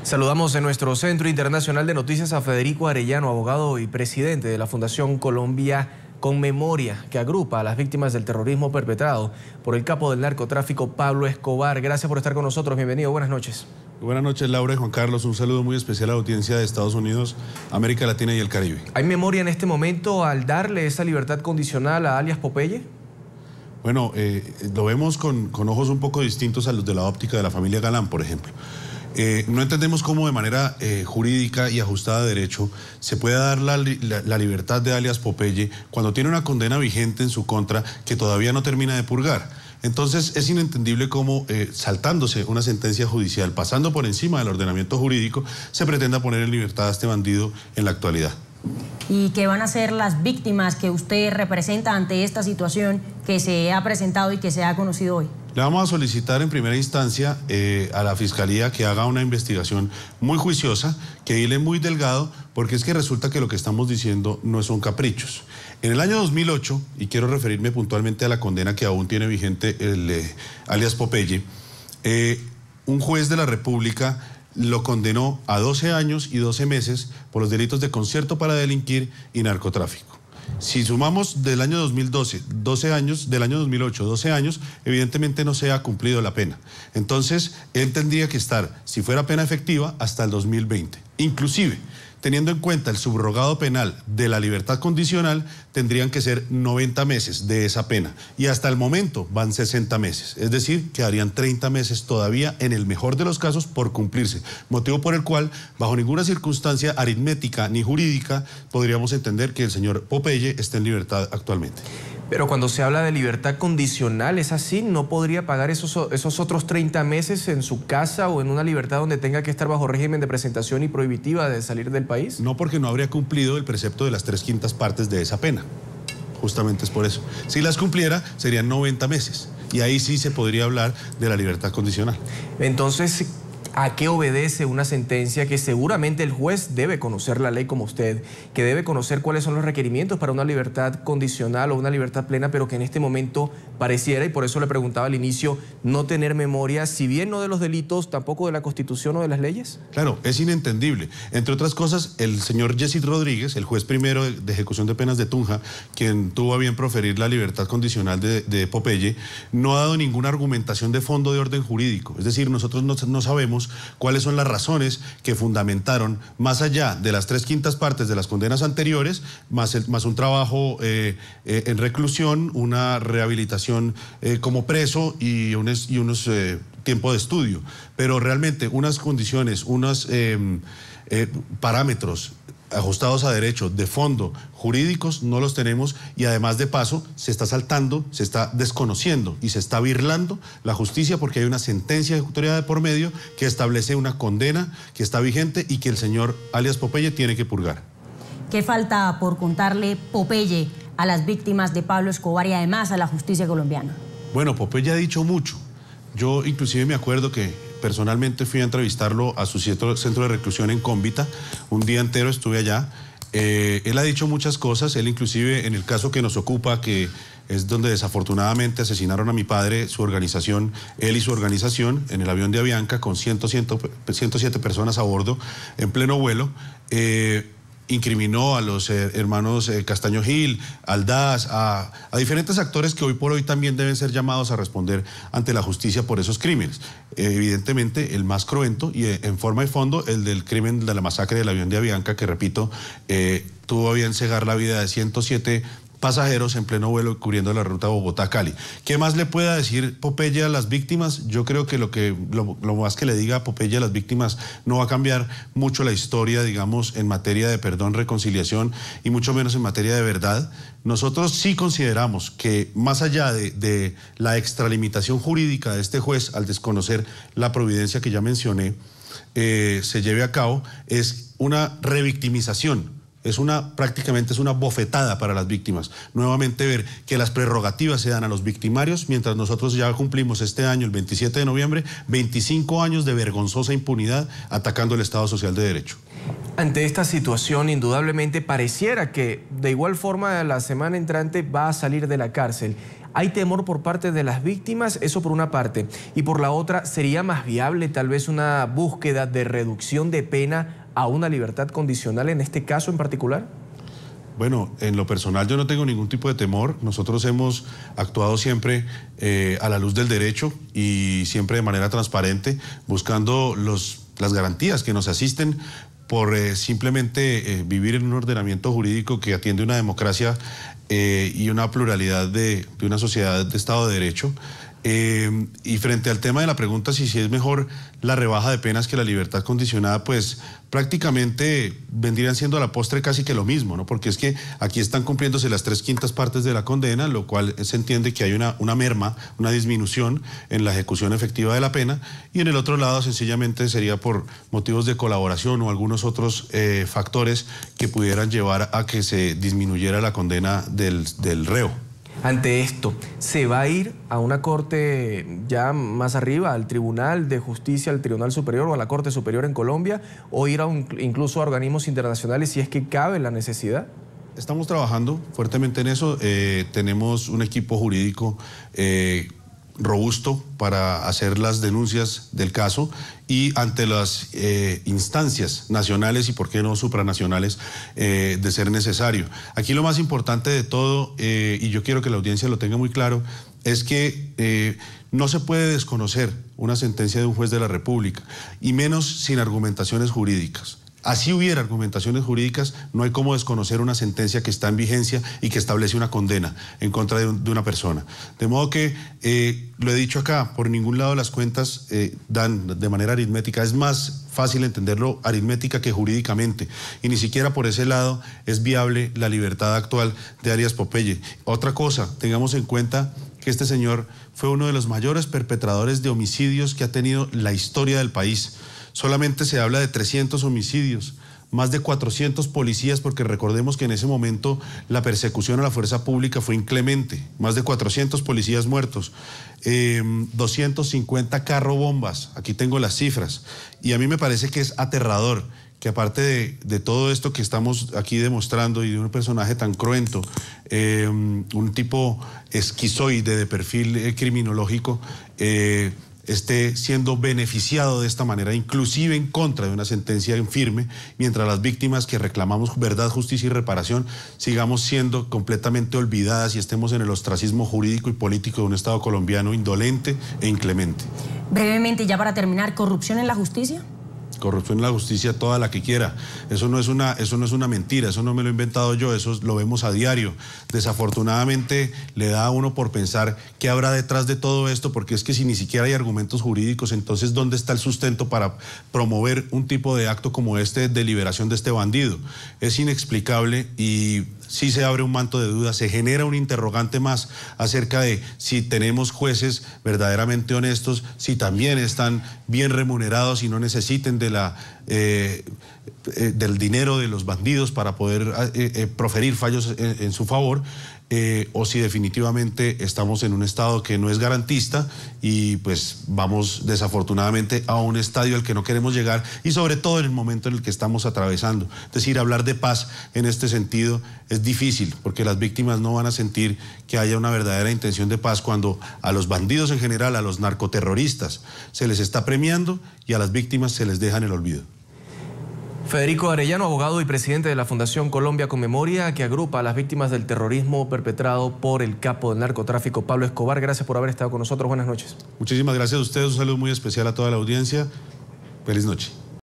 Saludamos en nuestro Centro Internacional de Noticias a Federico Arellano, abogado y presidente de la Fundación Colombia con Memoria, que agrupa a las víctimas del terrorismo perpetrado por el capo del narcotráfico Pablo Escobar. Gracias por estar con nosotros. Bienvenido. Buenas noches. Buenas noches, Laura y Juan Carlos. Un saludo muy especial a la audiencia de Estados Unidos, América Latina y el Caribe. ¿Hay memoria en este momento al darle esa libertad condicional a alias Popeye? Bueno, lo vemos con ojos un poco distintos a los de la óptica de la familia Galán, por ejemplo. No entendemos cómo de manera jurídica y ajustada a derecho se puede dar la libertad de alias Popeye cuando tiene una condena vigente en su contra que todavía no termina de purgar. Entonces es inentendible cómo, saltándose una sentencia judicial, pasando por encima del ordenamiento jurídico, se pretenda poner en libertad a este bandido en la actualidad. ¿Y qué van a ser las víctimas que usted representa ante esta situación que se ha presentado y que se ha conocido hoy? Le vamos a solicitar en primera instancia a la Fiscalía que haga una investigación muy juiciosa, que hile muy delgado, porque es que resulta que lo que estamos diciendo no son caprichos. En el año 2008, y quiero referirme puntualmente a la condena que aún tiene vigente el alias Popeye, un juez de la República lo condenó a 12 años y 12 meses por los delitos de concierto para delinquir y narcotráfico. Si sumamos del año 2012, 12 años, del año 2008, 12 años, evidentemente no se ha cumplido la pena. Entonces, él tendría que estar, si fuera pena efectiva, hasta el 2020. Inclusive, teniendo en cuenta el subrogado penal de la libertad condicional, tendrían que ser 90 meses de esa pena. Y hasta el momento van 60 meses. Es decir, quedarían 30 meses todavía, en el mejor de los casos, por cumplirse. Motivo por el cual, bajo ninguna circunstancia aritmética ni jurídica, podríamos entender que el señor Popeye está en libertad actualmente. Pero cuando se habla de libertad condicional, ¿es así? ¿No podría pagar esos otros 30 meses en su casa o en una libertad donde tenga que estar bajo régimen de presentación y prohibitiva de salir del país? No, porque no habría cumplido el precepto de las 3/5 partes de esa pena. Justamente es por eso. Si las cumpliera, serían 90 meses. Y ahí sí se podría hablar de la libertad condicional. Entonces, ¿a qué obedece una sentencia que seguramente el juez debe conocer la ley como usted, que debe conocer cuáles son los requerimientos para una libertad condicional o una libertad plena, pero que en este momento pareciera, y por eso le preguntaba al inicio, no tener memoria, si bien no de los delitos, tampoco de la Constitución o de las leyes? Claro, es inentendible. Entre otras cosas, el señor Yesid Rodríguez, el juez primero de ejecución de penas de Tunja, quien tuvo a bien proferir la libertad condicional de Popeye, no ha dado ninguna argumentación de fondo de orden jurídico. Es decir, nosotros no sabemos cuáles son las razones que fundamentaron, más allá de las 3/5 partes de las condenas anteriores, más un trabajo en reclusión, una rehabilitación como preso y unos tiempo de estudio. Pero realmente unas condiciones, unos parámetros ajustados a derecho, de fondo, jurídicos, no los tenemos, y además de paso se está saltando, se está desconociendo y se está birlando la justicia, porque hay una sentencia ejecutoria de por medio que establece una condena que está vigente y que el señor alias Popeye tiene que purgar. ¿Qué falta por contarle Popeye a las víctimas de Pablo Escobar y además a la justicia colombiana? Bueno, Popeye ha dicho mucho. Yo inclusive me acuerdo que personalmente fui a entrevistarlo a su centro de reclusión en Cómbita. Un día entero estuve allá. Él ha dicho muchas cosas. Él inclusive, en el caso que nos ocupa, que es donde desafortunadamente asesinaron a mi padre, su organización, él y su organización, en el avión de Avianca, con 107 personas a bordo, en pleno vuelo, incriminó a los hermanos Castaño Gil, Aldaz, a diferentes actores que hoy por hoy también deben ser llamados a responder ante la justicia por esos crímenes. Evidentemente, el más cruento y en forma y fondo, el del crimen de la masacre del avión de Avianca, que repito, tuvo a bien cegar la vida de 107 pasajeros en pleno vuelo cubriendo la ruta Bogotá-Cali. ¿Qué más le pueda decir Popeye a las víctimas? Yo creo que lo más que le diga Popeye a las víctimas no va a cambiar mucho la historia, digamos, en materia de perdón, reconciliación y mucho menos en materia de verdad. Nosotros sí consideramos que más allá de la extralimitación jurídica de este juez al desconocer la providencia que ya mencioné, se lleve a cabo, es una revictimización. Prácticamente es una bofetada para las víctimas. Nuevamente ver que las prerrogativas se dan a los victimarios, mientras nosotros ya cumplimos este año, el 27 de noviembre, 25 años de vergonzosa impunidad atacando el Estado Social de Derecho. Ante esta situación, indudablemente pareciera que de igual forma la semana entrante va a salir de la cárcel. ¿Hay temor por parte de las víctimas? Eso por una parte. Y por la otra, ¿sería más viable tal vez una búsqueda de reducción de pena a una libertad condicional en este caso en particular? Bueno, en lo personal yo no tengo ningún tipo de temor. Nosotros hemos actuado siempre a la luz del derecho y siempre de manera transparente, buscando las garantías que nos asisten por simplemente vivir en un ordenamiento jurídico que atiende una democracia y una pluralidad de una sociedad de Estado de Derecho. Y frente al tema de la pregunta si es mejor la rebaja de penas que la libertad condicionada, pues prácticamente vendrían siendo a la postre casi que lo mismo, ¿no? Porque es que aquí están cumpliéndose las 3/5 partes de la condena, lo cual se entiende que hay una merma, una disminución en la ejecución efectiva de la pena, y en el otro lado sencillamente sería por motivos de colaboración o algunos otros factores que pudieran llevar a que se disminuyera la condena del reo. Ante esto, ¿se va a ir a una corte ya más arriba, al Tribunal de Justicia, al Tribunal Superior o a la Corte Superior en Colombia, o ir incluso a organismos internacionales si es que cabe la necesidad? Estamos trabajando fuertemente en eso. Tenemos un equipo jurídico robusto para hacer las denuncias del caso y ante las instancias nacionales y por qué no supranacionales de ser necesario. Aquí lo más importante de todo, y yo quiero que la audiencia lo tenga muy claro, es que no se puede desconocer una sentencia de un juez de la República, y menos sin argumentaciones jurídicas. Así hubiera argumentaciones jurídicas, no hay cómo desconocer una sentencia que está en vigencia y que establece una condena en contra de una persona. De modo que, lo he dicho acá, por ningún lado las cuentas dan de manera aritmética. Es más fácil entenderlo aritmética que jurídicamente. Y ni siquiera por ese lado es viable la libertad actual de Arias Popeye. Otra cosa, tengamos en cuenta que este señor fue uno de los mayores perpetradores de homicidios que ha tenido la historia del país. Solamente se habla de 300 homicidios, más de 400 policías, porque recordemos que en ese momento la persecución a la fuerza pública fue inclemente, más de 400 policías muertos, 250 carrobombas, aquí tengo las cifras, y a mí me parece que es aterrador que aparte de todo esto que estamos aquí demostrando y de un personaje tan cruento, un tipo esquizoide de perfil criminológico, esté siendo beneficiado de esta manera, inclusive en contra de una sentencia en firme, mientras las víctimas que reclamamos verdad, justicia y reparación sigamos siendo completamente olvidadas y estemos en el ostracismo jurídico y político de un Estado colombiano indolente e inclemente. Brevemente, ya para terminar, ¿corrupción en la justicia? Corrupción en la justicia toda la que quiera. Eso no es una mentira, eso no me lo he inventado yo, eso lo vemos a diario. Desafortunadamente le da a uno por pensar qué habrá detrás de todo esto, porque es que si ni siquiera hay argumentos jurídicos, entonces ¿dónde está el sustento para promover un tipo de acto como este de liberación de este bandido? Es inexplicable y sí se abre un manto de dudas, se genera un interrogante más acerca de si tenemos jueces verdaderamente honestos, si también están bien remunerados y no necesiten del dinero de los bandidos para poder proferir fallos en su favor, o si definitivamente estamos en un estado que no es garantista y pues vamos desafortunadamente a un estadio al que no queremos llegar, y sobre todo en el momento en el que estamos atravesando. Es decir, hablar de paz en este sentido es difícil porque las víctimas no van a sentir que haya una verdadera intención de paz cuando a los bandidos en general, a los narcoterroristas, se les está premiando y a las víctimas se les deja en el olvido. Federico Arellano, abogado y presidente de la Fundación Colombia con Memoria, que agrupa a las víctimas del terrorismo perpetrado por el capo del narcotráfico Pablo Escobar. Gracias por haber estado con nosotros. Buenas noches. Muchísimas gracias a ustedes. Un saludo muy especial a toda la audiencia. Feliz noche.